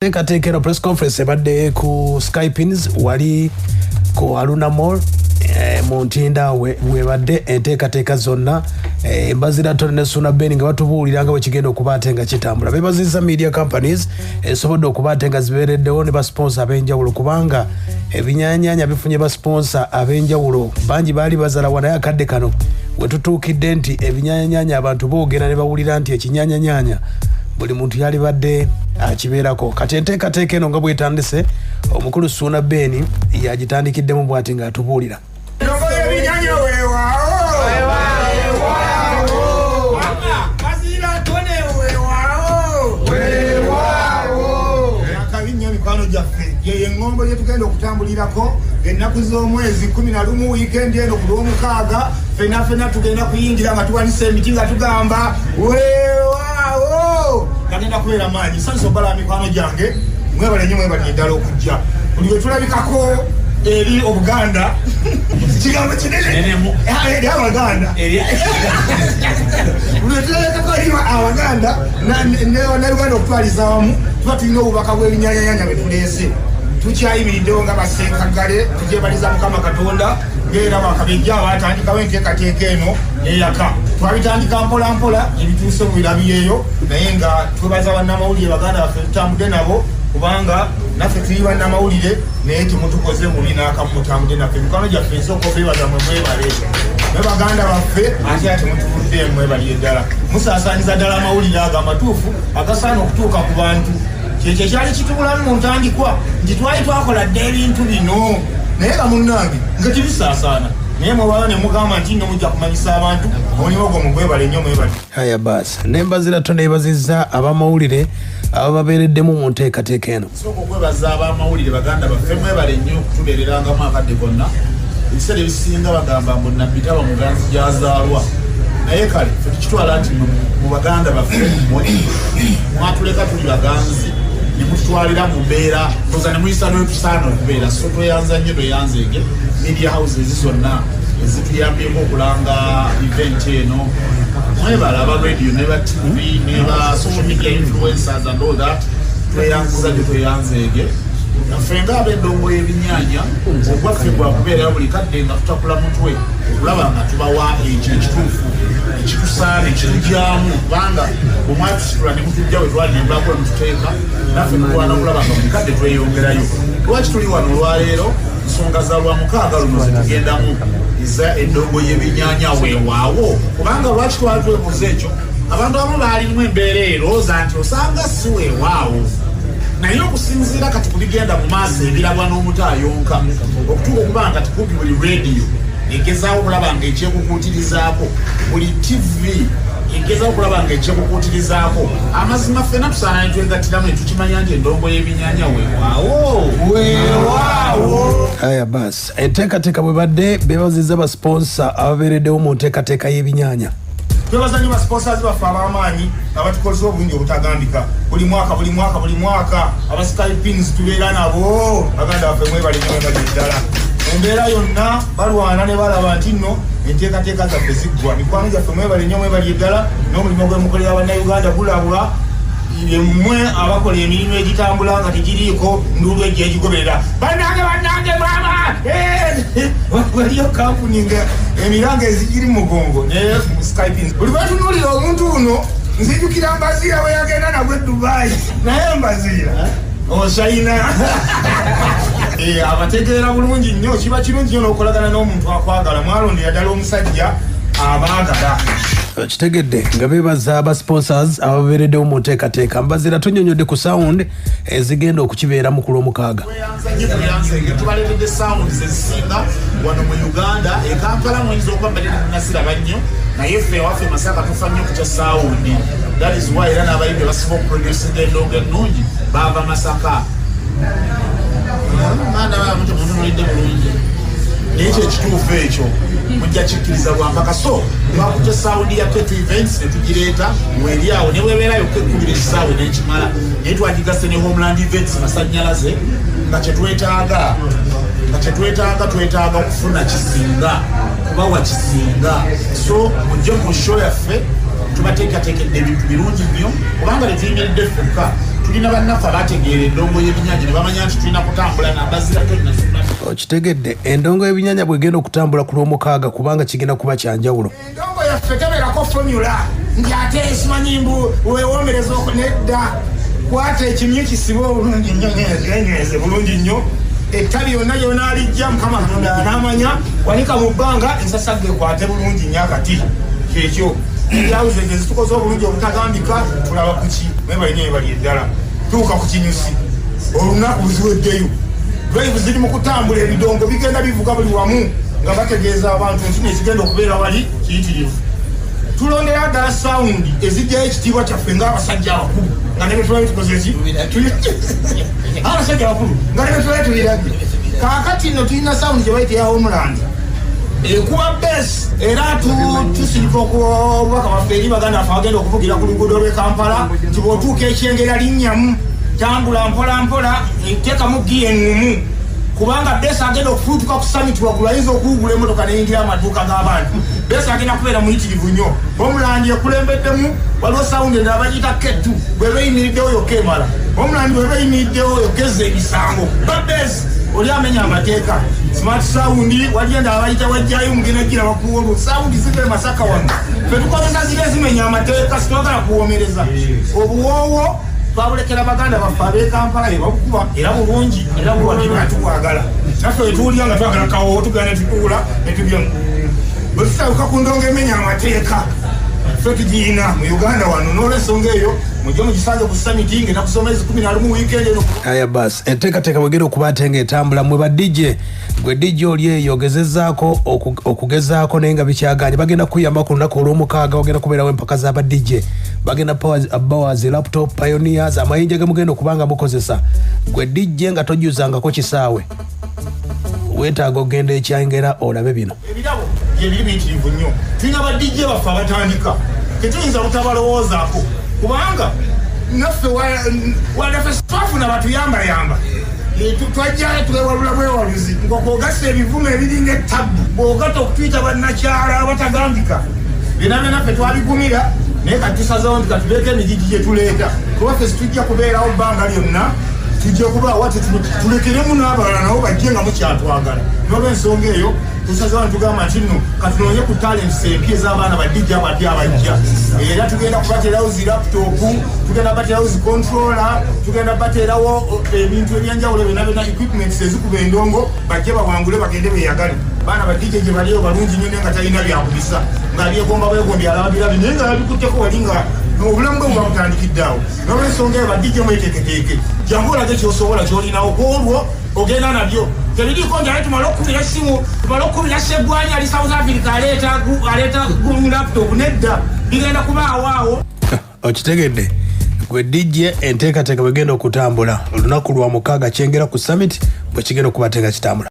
Katekero press conference ebadde ku Skypins wali ku Haruna Mall Montinda webadde enteekateeka zonna Mbazira Tony ne Suna Ben nga batubuulira nga bwe kigenda okuba ate nga kitambula. Bebaziza media companies esobodde okuba ate nga zibeereddewo ne basponsor ab'enjawulo kubanga ebinyaanyanya bifunye basponsor ab'enjawulo bangi baali bazala naye akadde kano we tutuukidde nti ebinyaanyanya abantu boogera ne bawulira nti ekinyaanyanya buli muntu yali badde akibeerako. Kati enteekateeka eno nga bwetandise omukulu Suna Ben yagitandikiddemu bw'ati ng'atubuulira. Ye ngombo yetugenda okutambulirako ennaku z'omwezi 11 weekend eno ku Lwomukaaga fena tugenda kuyingira nga tuwanise emiti nga tugamba weewaawo kagenda kubeera maanyi. Sanso bala mikwano gyange mwebale nnyo mwebale ddala okujja buli we tulabikako eri Obuganda kigambo kinene eri Abaganda buli we tulabikako eri Abaganda ne Uganda okutwaliza wamu tuba tulina obubaka bw'ebinyaanyanya bwe tuleese tukyayimiriddewo nga basenkagale tugyebaliza Mukama Katonda ng'era bakabejja abatandikawo enteekateeka eno eyaka twabitandika mpola mpola ebituuse mu birabiyeeyo naye nga twebaza bannamawulire baganda baffe tutambudde nabo kubanga naffe tuli bannamawulire naye temutukoze mubi n'akamu mutambudde naffe mikano gyaffe nsooka obeebaza mwe mwebale ne baganda baffe ate ate mutuvudde mwebaliye ddala musaasaaniza ddala amawulire ago amatuufu agasaana okutuuka ku bantu kyekyo kyali kitubulamu mu ntandikwa nti twali twakola dde ebintu bino naye nga munnange nga tibisaasaana naye mwewala ne mugamba nti nno mujja kumanyisa abantu omulimu ogwo mugwebale nnyo mwebale. Haya basi nembazira tonda ebazizza abamawulire aba babeereddemu mu nteekateeka eno. Sooka okwebaza abamawulire baganda baffe mwebale nnyo okutubeererangamu akadde konna ebiseera ebisinga bagamba mbu nabbitaba muganzi gyazaalwa naye kale fe tukitwala nti mu baganda baffe mwatuleka tuli baganzi ne mututwalira mu mbeera koza ne muyisa n'otusaana okubeera so tweyanza nnyo tweyanzeege media houses zonna ezituyambyeko okulanga event eno mwebala aba radio ne ba TV ne ba social media influencers and all that tweyanziza gye tweyanzeege naffe nga ab'endongo y'ebinyaanya ogwaffe gwakubeerayo buli kadde nga tutakula mutwe okulaba nga tubawa ekyo ekituufu ekitusaana ekitujyamu kubanga omwatusitula ne mutujja we twali ne mbako mututeeka naffe tukwana okulaba nga buli kadde tweyongerayo. Lwaki tuli wano olwaleero nsonga za Lwamukaaga luno zitugendamu eza endongo y'ebinyaanya weewaawo kubanga lwaki twali twebuuza ekyo abantu abamu baalimu embeera erooza nti osanga si weewaawo naye okusinziira kati kubigenda mu maaso ebirabwa n'omutaayonka okutuuka okuba nga tikumpi buli rediyo egezaawo okulaba nga ekyekukuutirizaako buli TV egezaawo okulaba nga ekyekukuutirizaako amazima ffena tusaana ne twegattiramu ne tukimanya nti endongo y'ebinyaanya weewaawo. Haya basi enteekateeka bwe badde beebazizza basponsa ababeereddewo mu nteekateeka y'ebinyaanya. Twebaza nnyo basponsors baffe ab'amaanyi abatukozesa obulungi obutagambika buli mwaka aba Skypins tubeera nabo baganda baffe mwebale nnyo mwebale ddala mu mbeera yonna balwana ne balaba nti nno enteekateeka zaffe ziggwa mikwano gyaffe mwebale nnyo mwebale ddala n'omulimu gwemukolera bannayuganda gulabula mmwe abakola emirimu egitambula nga tegiriiko nduulu ejja egigoberera bannange maama waliyo kampuni nga emiranga ezigiri mugongo naye mu Skypins buli batunuulira omuntu uno nzijukira Mbazira we yagenda nagwe Dubai naye Mbazira oshayina abategeera bulungi nnyo kiba kirungi nnyo n'okolagana n'omuntu akwagala mwalondera ddala omusajja abaagala. Kitegedde nga beebaza abasponsors ababeereddewo mu nteekateeka. Mbazira tunnyonnyodde ku sound ezigenda okukibeeramu ku Lwomukaaga. Tubaleetedde sound ezisinga wano mu Uganda e Kampala muyinza okuba mbadde temunnaziraba nnyo naye ffe ewaffe Masaka tufa nnyo ku kya sound. That is why era n'abayimbi basiba okuproducinga endongo ennungi baava Masaka. Manda bamuntu mutunulidde bulungi ekyo ekituufu ekyo mujja kikkiriza Lwampaka so twakutte sawundi ya Ketu Events ne tugireeta weri awo ne webeerayo ekkubira ekisaawe n'ekimala naye twagigase ne Homeland Events masannyalaze nga kyetwetaaga twetaaga okufuna kisinga kubawa kisinga so mujje mu show yaffe tubateekateekedde ebintu birungi nnyo kubanga tetuyimiridde ffekka tulina bannaffe abategeera endongo y'ebinnyanja ne bamanya nti tulina kutambula nambazira tolina okitegedde endongo y'ebinnyanja bwegenda okutambula ku lw'omukaaga kubanga kigenda kuba kyanjawulo. Endongo yaffe tebeerako formula nti ate esimanyi mbu weewomereza nedda kwata ekimyu kisibe obulungi nnyo nyenyweze bulungi nnyo ettabi yonna gyona alijja Mukama Katonda n'amanya wanika mu bbanga ensasagge ekwate bulungi nnyo akati kyekyo ebyawuze gye zitukoze obulungi obutagambika tulaba ku ki mebalina ebali eddala tuuka ku kinyusi olunaku buziweddeyo drive ziri mu kutambula ebidongo bigenda bivuga buli wamu nga bategeeza abantu nti nekigenda okubeera wali kiyitirivu tulondera ddala sawundi ezijjayo ekitiibwa kyaffe ng'abasajja abakulu nga ne betulabe tukoze ki abasajja abakulu nga ne betulabe tulirage kaakati nno tulina sawundi gye bayita ya Homeland ekuba besi era tusirika obubaka bwaffe eri baganda baffe bagenda okuvugira ku luguudo lw'e Kampala nti bw'otuuka ekyengera linnyamu tambula mpola mpola teekamu giya engumu kubanga besi agenda okufuutuka ku summit waggulu ayinza okuwugula emmotoka neyingira amaduuka g'abantu besi agenda kubeera muyitirivu nnyo Homeland ekulembedemu waliwo sawundi endala bagiyita kettu bwe beyimiriddewo yokka emala Homeland bwe beyimiriddewo yokkeza emisango babesi oli amenya amateeka smart sound wali endala bayita wajjayo mugenda gira bakuwolo sound zive Masaka wano ffe tukozesa ziri ezimenya amateeka sitwagala kuwomereza obuwoowo twabulekera baganda baffe ab'e Kampala babukuba era bulungi era bulwadde tukwagala naffe wetuwulira nga twagala kawowo tugenda tutuula netubyamu bwe tusawuka ku ndongo emenya amateeka ffe tugiina mu Uganda wano n'olwensonga eyo mujje mugisange ku summit ngenda kusoma ezi 11 weekend eno. Aya basi enteekateeka bwegenda okuba ate ng'etambula mwe ba DJ gwe DJ oli eyo ogezezzaako okugezaako naye nga bikyaganye bagenda kuyamba ku lunaku olw'omukaaga bagenda kubeerawo empaka z'aba DJ bagenda bowers laptop pioneers amayinja ge mugenda okubanga mukozesa gwe DJ nga tojjuzangako kisaawe weetaaga ogenda ekyangera olabe bino ebirabo byebiri biyitirivu nnyo tulina ba DJ baffe abatandika tetuyinza butabalowoozaako kubanga naffe wadaffe twafuna batuyambayamba twajja twewalula bwewaluzi ng'okogasa ebivumo ebiringa ettabu bw'ogatta okutuyita bannakyala abatagambika byonna naffe twabigumira naye kati tusazewo nti katuleeta emigigi gye tuleeta kuba ffe situjja kubeerawo bbanga lyonna tujja kubaawo ate tulekeremu n'abalala nabo bajje nga mukyatwagala n'olw'ensonga eyo tusazewo ntugamba nti nno katunoonye ku talents empya ez'abaana badijja abapya abajja era tugenda kubateerawo zi laptop tugenda bateerawo zi controller tugenda bateerawo ebintu ebyenjawulo byonna byonna equipments ezikuba endongo bajje bawangule bagende beeyagale baana badijja gye baliyo balungi nnyo naye nga talina byakubisa nga byegomba bwegombi alaba birabi naye nga yabikutteko wali nga obulamu bwe buba butandikidde awo n'olwensonga eyo badijje mweteeketeeke jangu olage kyosobola kyolinawo kwolwo ogenda nabyo tebiriko nti ale tumale okukubira essimu tumale okukubira seggwanya ali South Africa aleeta laptop nedda bigenda kubaawo awo okitegedde gwe DJ enteekateeka bwegenda okutambula olunaku lwa mukaaga kyengera ku summit bwe kigenda okubateeka kitambula.